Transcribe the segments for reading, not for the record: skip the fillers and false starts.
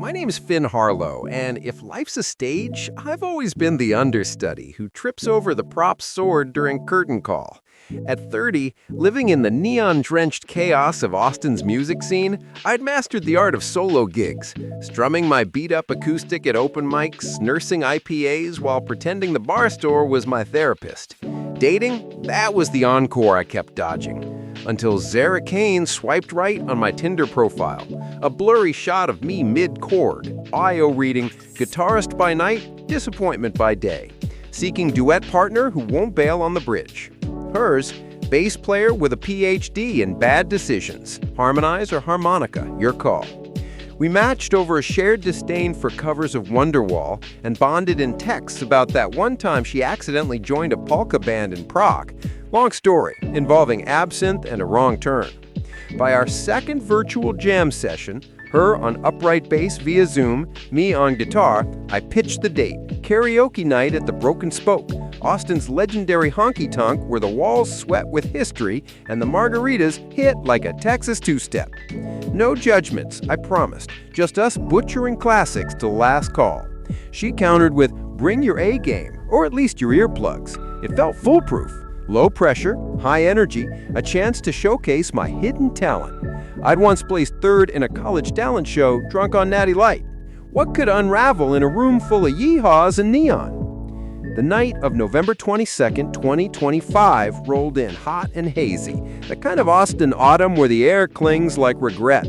My name's Finn Harlow, and if life's a stage, I've always been the understudy who trips over the prop sword during curtain call. At 30, living in the neon-drenched chaos of Austin's music scene, I'd mastered the art of solo gigs, strumming my beat-up acoustic at open mics, nursing IPAs while pretending the bar stool was my therapist. Dating? That was the encore I kept dodging. Until Zara swiped right on my Tinder profile. A blurry shot of me mid-chord, IO reading, guitarist by night, disappointment by day. Seeking duet partner who won't bail on the bridge. Hers, bass player with a PhD in bad decisions. Harmonize or harmonica, your call. We matched over a shared disdain for covers of Wonderwall and bonded in texts about that one time she accidentally joined a polka band in Prague. Long story, involving absinthe and a wrong turn. By our second virtual jam session, her on upright bass via Zoom, me on guitar, I pitched the date. Karaoke night at the Broken Spoke, Austin's legendary honky-tonk where the walls sweat with history and the margaritas hit like a Texas two-step. No judgments, I promised, just us butchering classics till last call. She countered with, bring your A game, or at least your earplugs. It felt foolproof. Low pressure, high energy, a chance to showcase my hidden talent. I'd once placed third in a college talent show, drunk on Natty Light. What could unravel in a room full of yeehaws and neon? The night of November 22nd, 2025 rolled in hot and hazy, the kind of Austin autumn where the air clings like regret.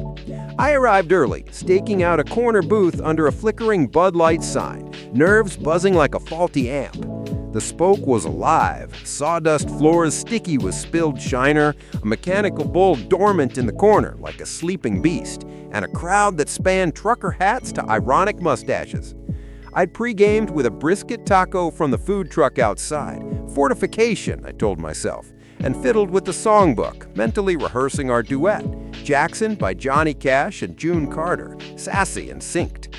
I arrived early, staking out a corner booth under a flickering Bud Light sign, nerves buzzing like a faulty amp. The spoke was alive, sawdust floors sticky with spilled shiner, a mechanical bull dormant in the corner like a sleeping beast, and a crowd that spanned trucker hats to ironic mustaches. I'd pre-gamed with a brisket taco from the food truck outside. Fortification, I told myself, and fiddled with the songbook, mentally rehearsing our duet. Jackson by Johnny Cash and June Carter, sassy and synced.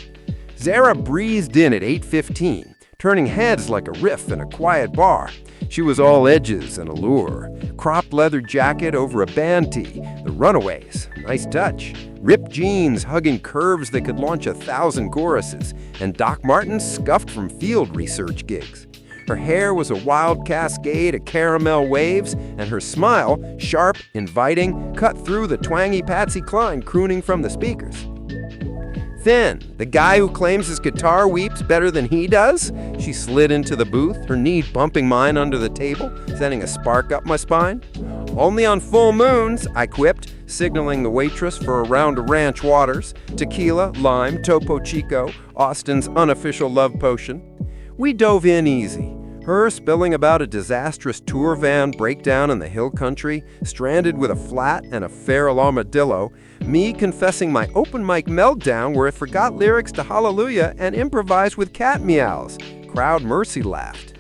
Zara breezed in at 8:15. Turning heads like a riff in a quiet bar. She was all edges and allure. Cropped leather jacket over a band tee. The Runaways, nice touch. Ripped jeans hugging curves that could launch 1,000 choruses. And Doc Martens scuffed from field research gigs. Her hair was a wild cascade of caramel waves, and her smile, sharp, inviting, cut through the twangy Patsy Cline crooning from the speakers. Then, the guy who claims his guitar weeps better than he does? She slid into the booth, her knee bumping mine under the table, sending a spark up my spine. Only on full moons, I quipped, signaling the waitress for a round of ranch waters, tequila, lime, Topo Chico, Austin's unofficial love potion. We dove in easy. Her spilling about a disastrous tour van breakdown in the hill country, stranded with a flat and a feral armadillo, me confessing my open mic meltdown where I forgot lyrics to Hallelujah and improvised with cat meows. Crowd mercy laughed.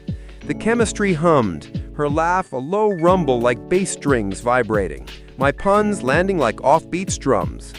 The chemistry hummed, her laugh a low rumble like bass strings vibrating, my puns landing like offbeat strums.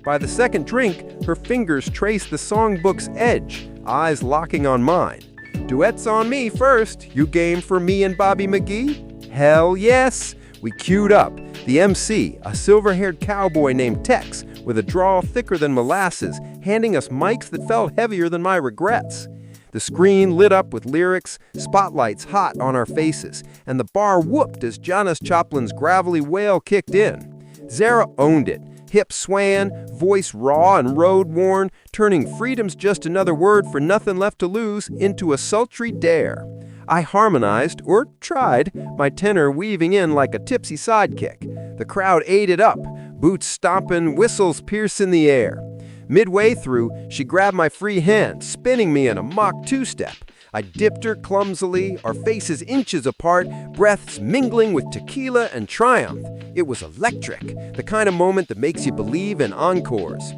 By the second drink, her fingers traced the songbook's edge, eyes locking on mine. Duets on me first. You game for me and Bobby McGee? Hell yes. We queued up. The MC, a silver-haired cowboy named Tex, with a drawl thicker than molasses, handing us mics that felt heavier than my regrets. The screen lit up with lyrics, spotlights hot on our faces, and the bar whooped as Janis Joplin's gravelly wail kicked in. Zara owned it. Hips swaying, voice raw and road-worn, turning freedom's just another word for nothing left to lose into a sultry dare. I harmonized, or tried, my tenor weaving in like a tipsy sidekick. The crowd ate it up, boots stomping, whistles piercing the air. Midway through, she grabbed my free hand, spinning me in a mock two-step. I dipped her clumsily, our faces inches apart, breaths mingling with tequila and triumph. It was electric, the kind of moment that makes you believe in encores.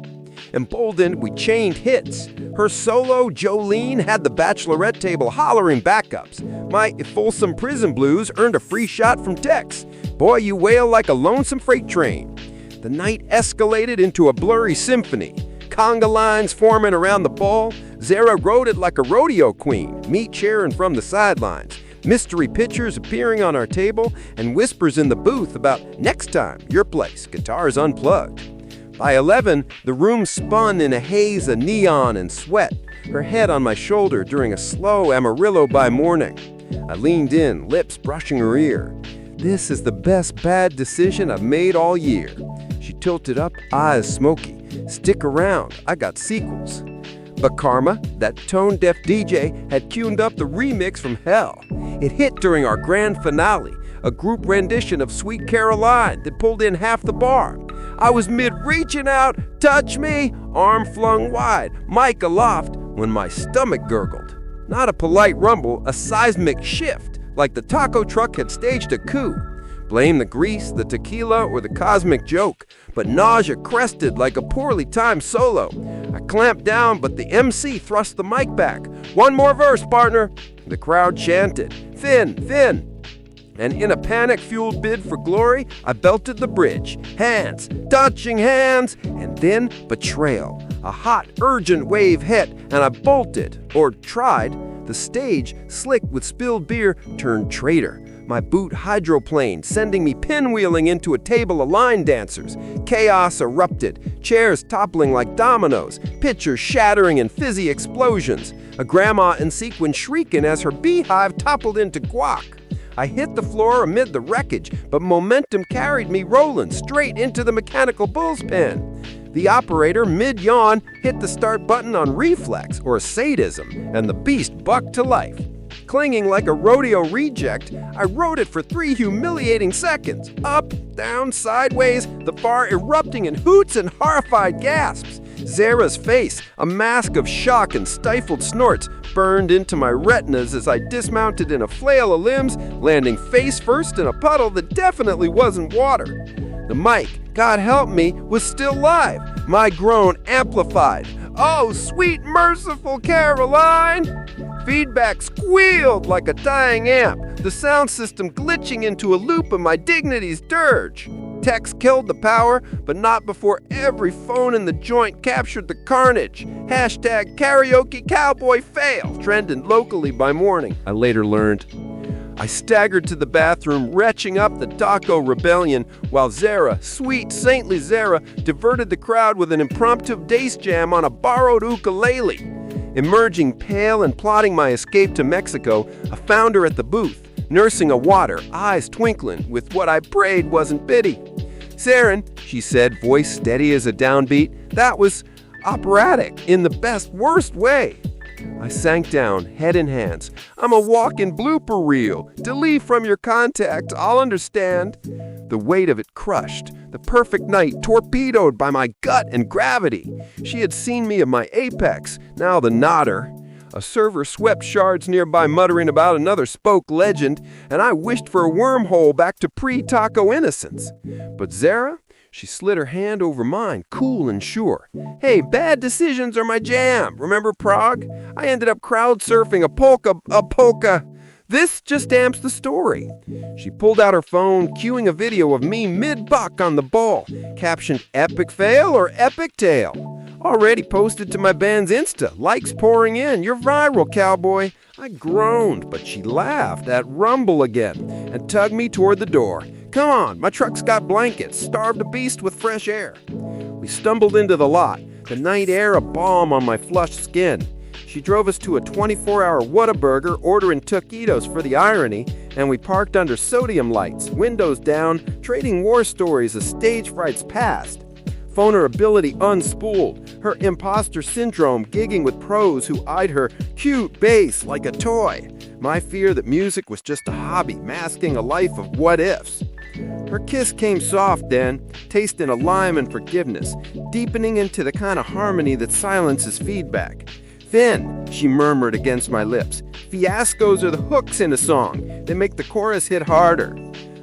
Emboldened, we chained hits. Her solo, Jolene, had the bachelorette table hollering backups. My Folsom Prison Blues earned a free shot from Tex. Boy, you wail like a lonesome freight train. The night escalated into a blurry symphony. Conga lines forming around the ball. Zara rode it like a rodeo queen, me cheering from the sidelines. Mystery pictures appearing on our table, and whispers in the booth about next time, your place, guitars unplugged. By 11, the room spun in a haze of neon and sweat, her head on my shoulder during a slow Amarillo by morning. I leaned in, lips brushing her ear. "This is the best bad decision I've made all year." She tilted up, eyes smoky. "Stick around, I got sequels." But Karma, that tone-deaf DJ, had queued up the remix from hell. It hit during our grand finale, a group rendition of Sweet Caroline that pulled in half the bar. I was mid-reaching out, touch me, arm flung wide, mic aloft, when my stomach gurgled. Not a polite rumble, a seismic shift, like the taco truck had staged a coup. Blame the grease, the tequila, or the cosmic joke, but nausea crested like a poorly timed solo. I clamped down, but the MC thrust the mic back. "One more verse, partner." The crowd chanted, "Thin, thin." And in a panic-fueled bid for glory, I belted the bridge. Hands, touching hands, and then betrayal. A hot, urgent wave hit, and I bolted, or tried. The stage, slick with spilled beer, turned traitor. My boot hydroplaned, sending me pinwheeling into a table of line dancers. Chaos erupted, chairs toppling like dominoes, pitchers shattering in fizzy explosions. A grandma in sequin shrieking as her beehive toppled into guac. I hit the floor amid the wreckage, but momentum carried me rolling straight into the mechanical bull's pen. The operator, mid-yawn, hit the start button on reflex, or sadism, and the beast bucked to life. Clinging like a rodeo reject, I rode it for 3 humiliating seconds. Up, down, sideways, the bar erupting in hoots and horrified gasps. Zara's face, a mask of shock and stifled snorts, burned into my retinas as I dismounted in a flail of limbs, landing face first in a puddle that definitely wasn't water. The mic, God help me, was still live, my groan amplified. "Oh, sweet, merciful Caroline!" Feedback squealed like a dying amp, the sound system glitching into a loop of my dignity's dirge. Text killed the power, but not before every phone in the joint captured the carnage. Hashtag karaoke cowboy fail, trending locally by morning, I later learned. I staggered to the bathroom, retching up the taco rebellion, while Zara, sweet, saintly Zara, diverted the crowd with an impromptu dace jam on a borrowed ukulele. Emerging pale and plotting my escape to Mexico, I found her at the booth, nursing a water, eyes twinkling with what I prayed wasn't pity. "Saren," she said, voice steady as a downbeat, "that was operatic in the best, worst way." I sank down, head in hands. "I'm a walking blooper reel. Delete from your contact, I'll understand." The weight of it crushed. The perfect night torpedoed by my gut and gravity. She had seen me at my apex, now the nodder. A server swept shards nearby muttering about another spoke legend, and I wished for a wormhole back to pre-taco innocence. But Zara? She slid her hand over mine, cool and sure. "Hey, bad decisions are my jam. Remember Prague? I ended up crowd surfing a polka. This just amps the story." She pulled out her phone, cueing a video of me mid-buck on the ball, captioned "Epic fail" or "Epic tale." Already posted to my band's Insta, likes pouring in. "You're viral, cowboy." I groaned, but she laughed at rumble again and tugged me toward the door. "Come on, my truck's got blankets, starved a beast with fresh air." We stumbled into the lot, the night air a balm on my flushed skin. She drove us to a 24-hour Whataburger, ordering taquitos for the irony, and we parked under sodium lights, windows down, trading war stories as stage frights passed. Vulnerability unspooled, her imposter syndrome gigging with pros who eyed her cute bass like a toy. My fear that music was just a hobby, masking a life of what-ifs. Her kiss came soft then, tasting a lime and forgiveness, deepening into the kind of harmony that silences feedback. "Thin," she murmured against my lips. "Fiascos are the hooks in a song. They make the chorus hit harder."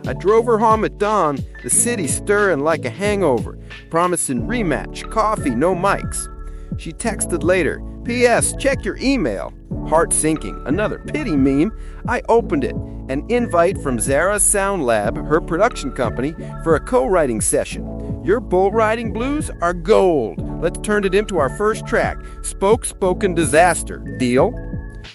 I drove her home at dawn, the city stirring like a hangover, promising rematch, coffee, no mics. She texted later, "P.S. Check your email." Heart sinking, another pity meme. I opened it, an invite from Zara Sound Lab, her production company, for a co-writing session. "Your bull riding blues are gold. Let's turn it into our first track, Spoken Disaster. Deal?"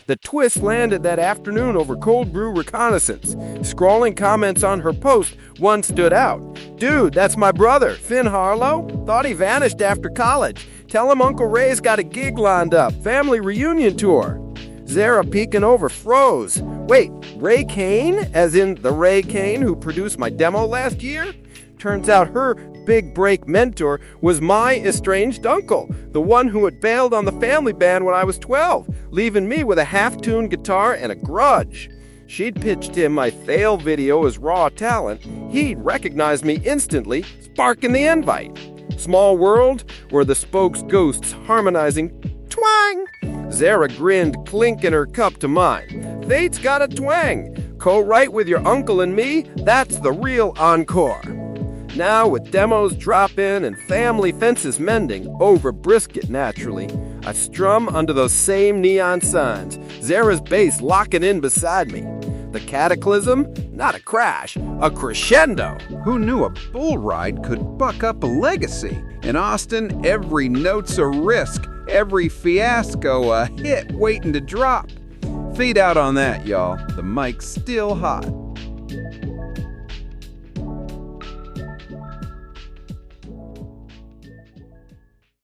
The twist landed that afternoon over cold brew reconnaissance. Scrolling comments on her post, one stood out. "Dude, that's my brother, Finn Harlow. Thought he vanished after college. Tell him Uncle Ray's got a gig lined up, family reunion tour." Zara, peeking over, froze. "Wait, Ray Kane? As in the Ray Kane who produced my demo last year?" Turns out her big break mentor was my estranged uncle, the one who had bailed on the family band when I was 12, leaving me with a half-tuned guitar and a grudge. She'd pitched him my fail video as raw talent. He'd recognized me instantly, sparking the invite. Small world, where the spokes ghosts harmonizing twang. Zara grinned, clinking her cup to mine. Fate's got a twang. Co-write with your uncle and me, that's the real encore. Now, with demos drop-in and family fences mending, over brisket naturally, I strum under those same neon signs, Zara's bass locking in beside me. The cataclysm? Not a crash, a crescendo. Who knew a bull ride could buck up a legacy? In Austin, every note's a risk, every fiasco a hit waiting to drop. Feed out on that, y'all. The mic's still hot.